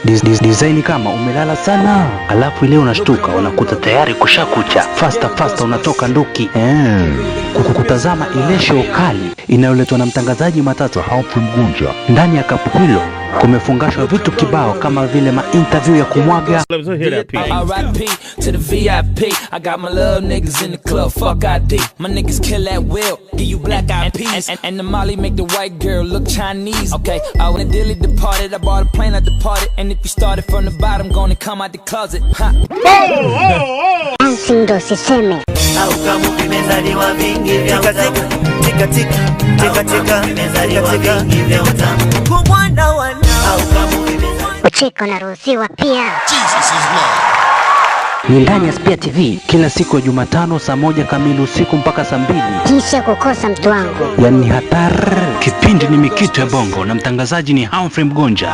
Design kama umelala sana, alafu ile unashtuka unakuta tayari kushakucha. Faster unatoka nduki. Kukutazama ile show kali inayoletwa na mtangazaji matatu Humphrey Mgonja. ndani ya kapu hilo kumefungashwa vitu kibao kama vile ma-interview ya kumwaga. R.I.P. to the VIP. I got my little niggas in the club, fuck ID. My niggas kill at will, give you black eyed peas. And the Molly make the white girl look Chinese. Okay, when the Dilly departed, I bought a plane, I departed. And if you started from the bottom, gonna come out the closet. Ndo siseme au kama umezaliwa vingi vya utamu tika vingi vya utamu kwa mwana wana au kama umezaliwa ucheko naruhusiwa pia. Ni ndani ya Spia TV kila siku ya Jumatano saa 1 kamili usiku mpaka saa 2. Kisha kukosa mtu wangu. Yani hatari. Kipindi ni Mikitu ya Bongo na mtangazaji ni Humphrey Mgonja.